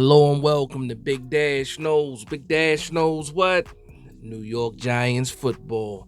Hello and welcome to Big Dash Knows. Big Dash knows what? New York Giants football.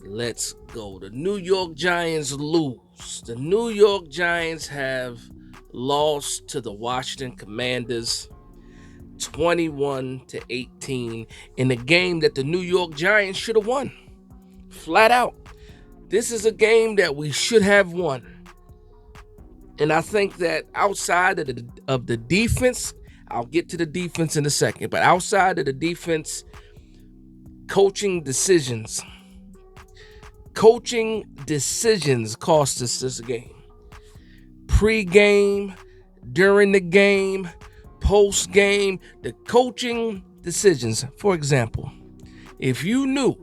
Let's go. The New York Giants lose. The New York Giants have lost to the Washington Commanders 21-18 in a game that the New York Giants should have won. Flat out. This is a game that we should have won. And I think that outside of the defense, I'll get to the defense in a second, but outside of the defense, coaching decisions cost us this game. Pre-game, during the game, post-game, the coaching decisions. For example, if you knew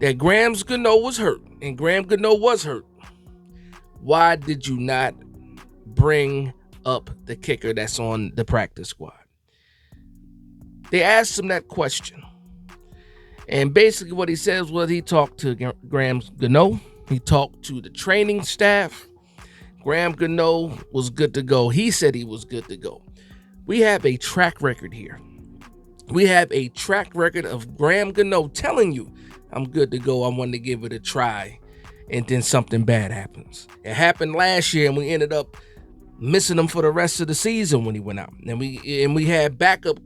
that Graham Gano was hurt, and Graham Gano was hurt, why did you not bring up the kicker that's on the practice squad? They asked him that question. And basically what he says was he talked to Graham Gano. He talked to the training staff. Graham Gano was good to go. He said he was good to go. We have a track record here. We have a track record of Graham Gano telling you, I'm good to go. I want to give it a try. And then something bad happens. It happened last year, and we ended up missing him for the rest of the season when he went out. And we had backup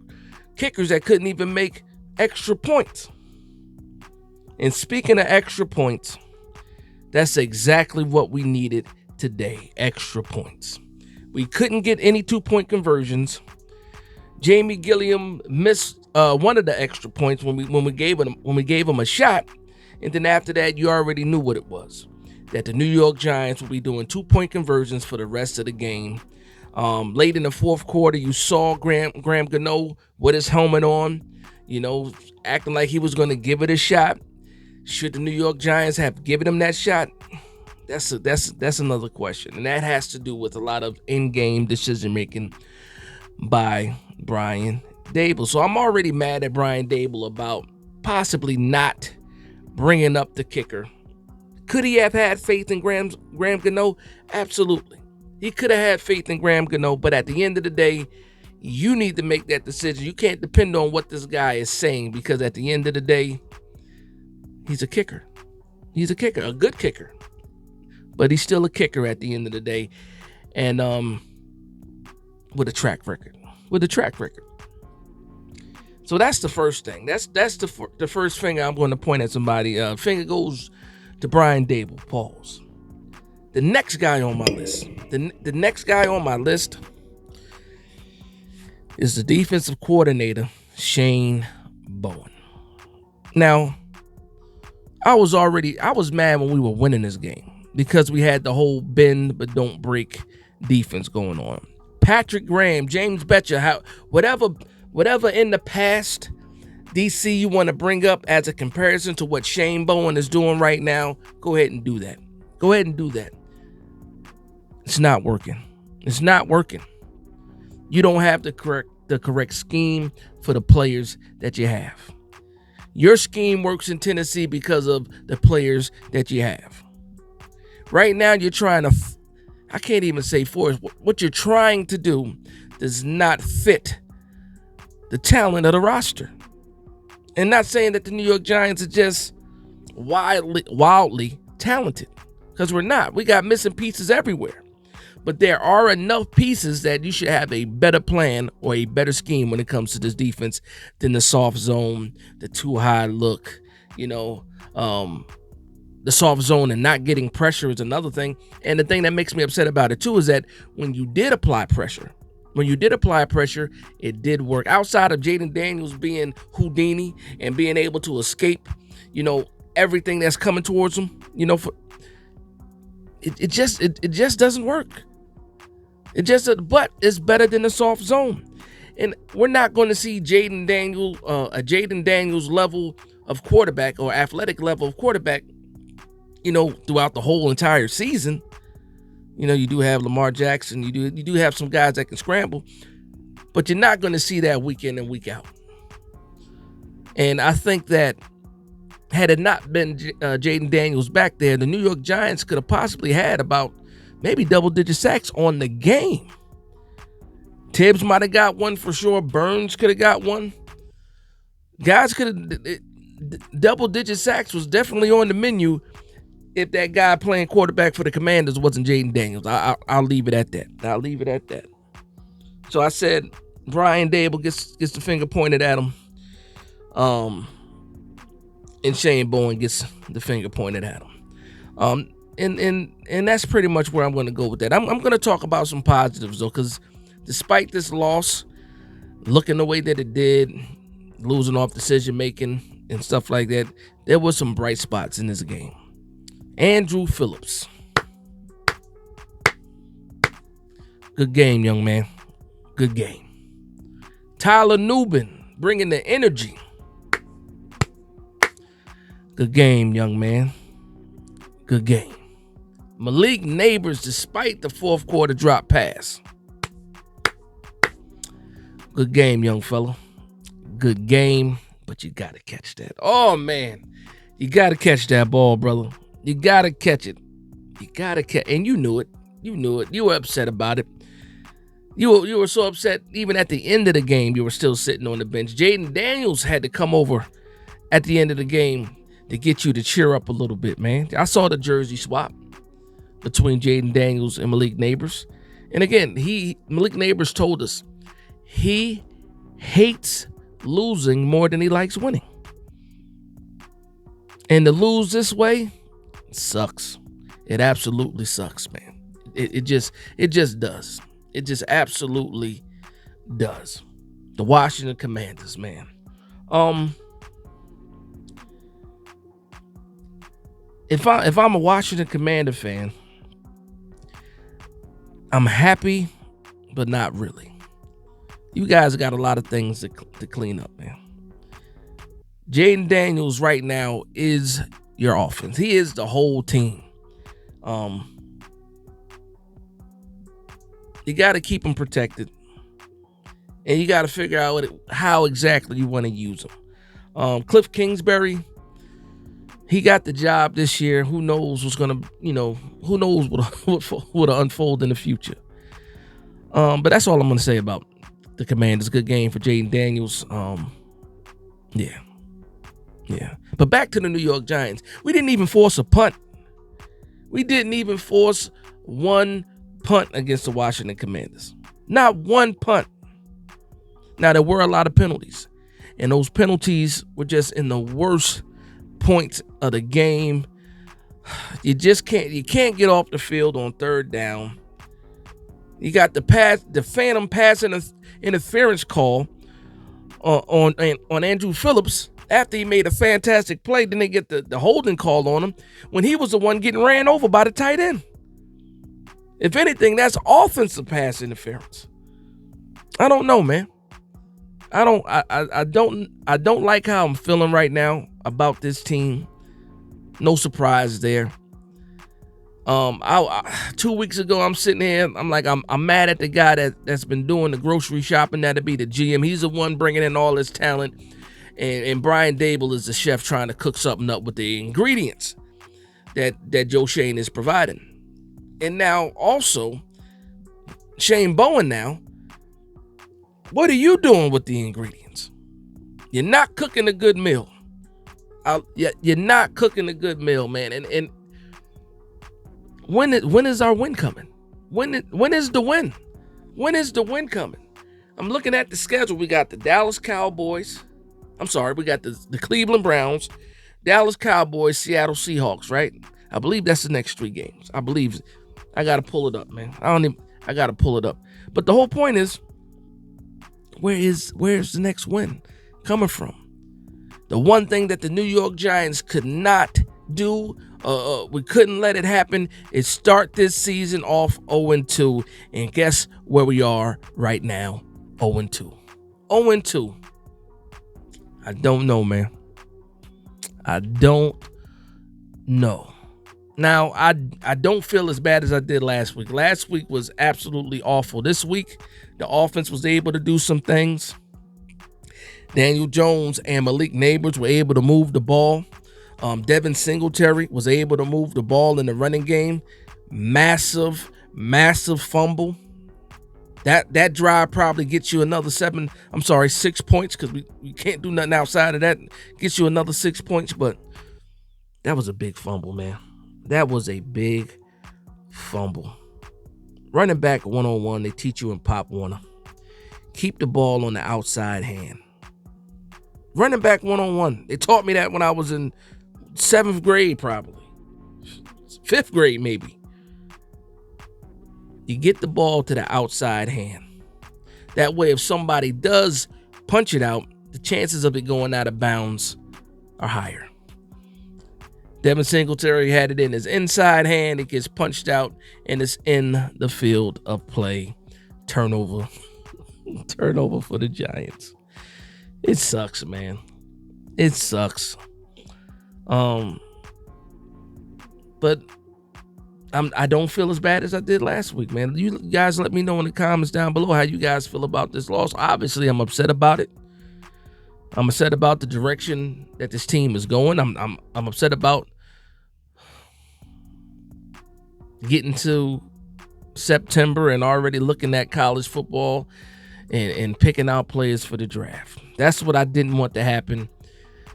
kickers that couldn't even make extra points. And speaking of extra points, that's exactly what we needed today, extra points. We couldn't get any 2-point conversions. Jamie Gilliam missed one of the extra points when we gave him a shot. And then after that, you already knew what it was. That the New York Giants will be doing 2-point conversions for the rest of the game. Late in the fourth quarter, you saw Graham Gano with his helmet on, acting like he was going to give it a shot. Should the New York Giants have given him that shot? That's another question. And that has to do with a lot of in-game decision-making by Brian Daboll. So I'm already mad at Brian Daboll about possibly not bringing up the kicker. Could he have had faith in Graham Gano? Absolutely. He could have had faith in Graham Gano, but at the end of the day, you need to make that decision. You can't depend on what this guy is saying, because at the end of the day, he's a kicker. He's a kicker, a good kicker. But he's still a kicker at the end of the day. And with a track record. So that's the first thing. That's the first finger I'm going to point at somebody. Finger goes to Brian Daboll. Pause. The next guy on my list. The next guy on my list is the defensive coordinator, Shane Bowen. Now, I was mad when we were winning this game because we had the whole bend but don't break defense going on. Patrick Graham, James Betcher, whatever in the past, DC, you want to bring up as a comparison to what Shane Bowen is doing right now, go ahead and do that. It's not working. You don't have the correct scheme for the players that you have. Your scheme works in Tennessee because of the players that you have. Right now, you're trying to, I can't even say force. What you're trying to do does not fit the talent of the roster. And not saying that the New York Giants are just wildly talented, because we're not. We got missing pieces everywhere. But there are enough pieces that you should have a better plan or a better scheme when it comes to this defense than the soft zone, the too high look, the soft zone and not getting pressure is another thing. And the thing that makes me upset about it too is that when you did apply pressure, it did work. Outside of Jaden Daniels being Houdini and being able to escape, everything that's coming towards him, it just doesn't work. But it's better than the soft zone. And we're not going to see Jaden Daniels level of quarterback or athletic level of quarterback, throughout the whole entire season. You do have Lamar Jackson. You do have some guys that can scramble, but you're not going to see that week in and week out. And I think that had it not been Jaden Daniels back there, the New York Giants could have possibly had about maybe double-digit sacks on the game. Tibbs might have got one for sure. Burns could have got one. Guys could have. Double-digit sacks was definitely on the menu if that guy playing quarterback for the Commanders wasn't Jaden Daniels. I'll leave it at that. I'll leave it at that. So I said Brian Dable gets the finger pointed at him. And Shane Bowen gets the finger pointed at him. And that's pretty much where I'm going to go with that. I'm going to talk about some positives, though, because despite this loss, looking the way that it did, losing off decision-making and stuff like that, there was some bright spots in this game. Andrew Phillips. Good game, young man. Good game. Tyler Nubin bringing the energy. Good game, young man. Good game. Malik Neighbors, despite the fourth quarter drop pass. Good game, young fella. Good game, but you got to catch that. Oh, man. You got to catch that ball, brother. You got to catch it. You got to catch it. And you knew it. You knew it. You were upset about it. You were so upset even at the end of the game, you were still sitting on the bench. Jaden Daniels had to come over at the end of the game to get you to cheer up a little bit, man. I saw the jersey swap between Jaden Daniels and Malik Neighbors. And again, Malik Neighbors told us he hates losing more than he likes winning. And to lose this way sucks. It absolutely sucks, man. It just does. It just absolutely does. The Washington Commanders, man. If I'm a Washington Commander fan, I'm happy, but not really. You guys got a lot of things to clean up, man. Jaden Daniels right now is your offense. He is the whole team. You got to keep him protected, and you got to figure out how exactly you want to use him. Cliff Kingsbury, he got the job this year. Who knows what's gonna, who knows what'll unfold in the future. But that's all I'm gonna say about the Commanders. Good game for Jaden Daniels. Yeah. But back to the New York Giants. We didn't even force a punt. We didn't even force one punt against the Washington Commanders. Not one punt. Now, there were a lot of penalties, and those penalties were just in the worst points of the game. You can't get off the field on third down. You got the phantom pass interference call on Andrew Phillips after he made a fantastic play. Then they get the holding call on him when he was the one getting ran over by the tight end. If anything, that's offensive pass interference. I don't know, man. I don't like how I'm feeling right now about this team. No surprise there. 2 weeks ago, I'm sitting here. I'm like, I'm mad at the guy that's been doing the grocery shopping. That'd be the GM. He's the one bringing in all this talent, and Brian Dable is the chef trying to cook something up with the ingredients that Joe Shane is providing. And now also, Shane Bowen now, what are you doing with the ingredients? You're not cooking a good meal. You're not cooking a good meal, man. And when is our win coming? When is the win? When is the win coming? I'm looking at the schedule. We got the Dallas Cowboys. We got the Cleveland Browns, Dallas Cowboys, Seattle Seahawks, right? I believe that's the next 3 games. I got to pull it up, man. I got to pull it up. But the whole point is, where's the next win coming from? The one thing that the New York Giants could not do, we couldn't let it happen, is start this season off 0-2. And guess where we are right now? 0-2. 0-2. I don't know, man. I don't know. Now, I don't feel as bad as I did last week. Last week was absolutely awful. This week, the offense was able to do some things. Daniel Jones and Malik Neighbors were able to move the ball. Devin Singletary was able to move the ball in the running game. Massive fumble. That drive probably gets you another 6 points, because we can't do nothing outside of that. Gets you another 6 points, but that was a big fumble, man. That was a big fumble. Running back one-on-one, they teach you in Pop Warner. Keep the ball on the outside hand. Running back one-on-one. They taught me that when I was in 7th grade, probably. 5th grade, maybe. You get the ball to the outside hand. That way, if somebody does punch it out, the chances of it going out of bounds are higher. Devin Singletary had it in his inside hand. It gets punched out, and it's in the field of play. Turnover. Turnover for the Giants. It sucks, man. It sucks. But I don't feel as bad as I did last week, man. You guys let me know in the comments down below how you guys feel about this loss. Obviously, I'm upset about it. I'm upset about the direction that this team is going. I'm upset about getting to September and already looking at college football and picking out players for the draft. That's what I didn't want to happen.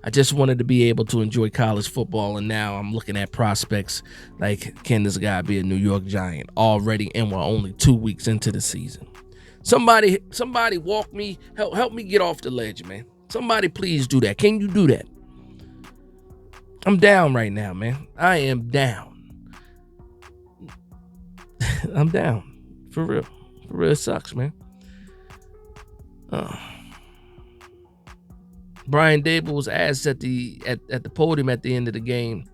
I just wanted to be able to enjoy college football, and now I'm looking at prospects like, can this guy be a New York Giant already, and we're only 2 weeks into the season? Somebody walk me, help me get off the ledge, man. Somebody please do that. Can you do that? I'm down right now, man. I am down. I'm down. For real. For real, it sucks, man. Brian Dable was asked at the podium at the end of the game.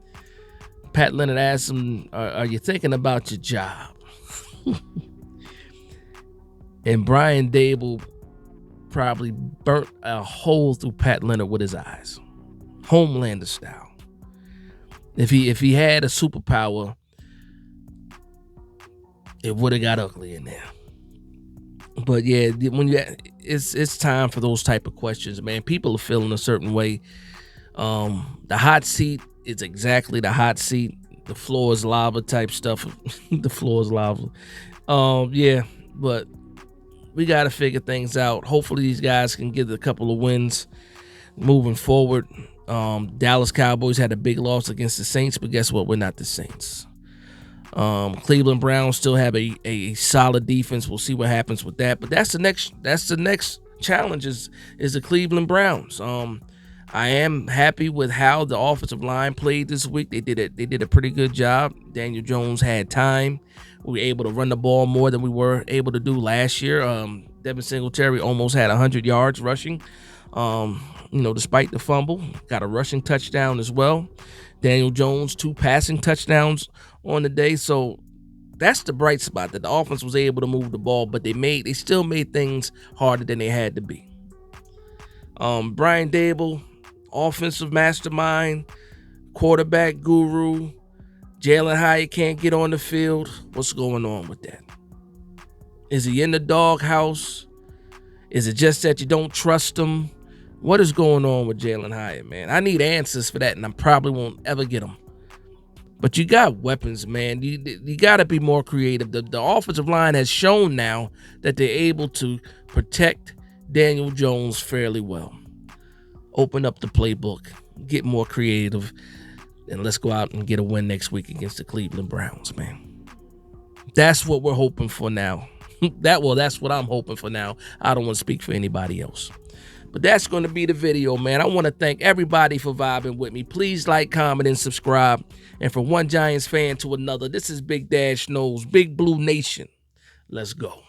Pat Leonard asked him, are you thinking about your job? And Brian Dable probably burnt a hole through Pat Leonard with his eyes. Homelander style. If he had a superpower, it would have got ugly in there. But yeah, it's time for those type of questions, man. People are feeling a certain way. The hot seat is exactly the hot seat. The floor is lava type stuff. The floor is lava. Yeah, but we got to figure things out. Hopefully these guys can get a couple of wins moving forward. Dallas Cowboys had a big loss against the Saints, but guess what? We're not the Saints. Cleveland Browns still have a solid defense. We'll see what happens with that. But that's the next challenge is the Cleveland Browns. I am happy with how the offensive line played this week. They did a pretty good job. Daniel Jones had time. We were able to run the ball more than we were able to do last year. Devin Singletary almost had 100 yards rushing. Despite the fumble, got a rushing touchdown as well. Daniel Jones, 2 passing touchdowns on the day. So that's the bright spot, that the offense was able to move the ball, but they still made things harder than they had to be. Brian Dable, offensive mastermind, quarterback guru. Jalen Hyatt can't get on the field. What's going on with that? Is he in the doghouse? Is it just that you don't trust him? What is going on with Jalen Hyatt, man? I need answers for that, and I probably won't ever get them. But you got weapons, man. You got to be more creative. The offensive line has shown now that they're able to protect Daniel Jones fairly well. Open up the playbook, get more creative, and let's go out and get a win next week against the Cleveland Browns, man. That's what we're hoping for now. That's what I'm hoping for now. I don't want to speak for anybody else. But that's going to be the video, man. I want to thank everybody for vibing with me. Please like, comment, and subscribe. And from one Giants fan to another, this is Big Dash Knows, Big Blue Nation. Let's go.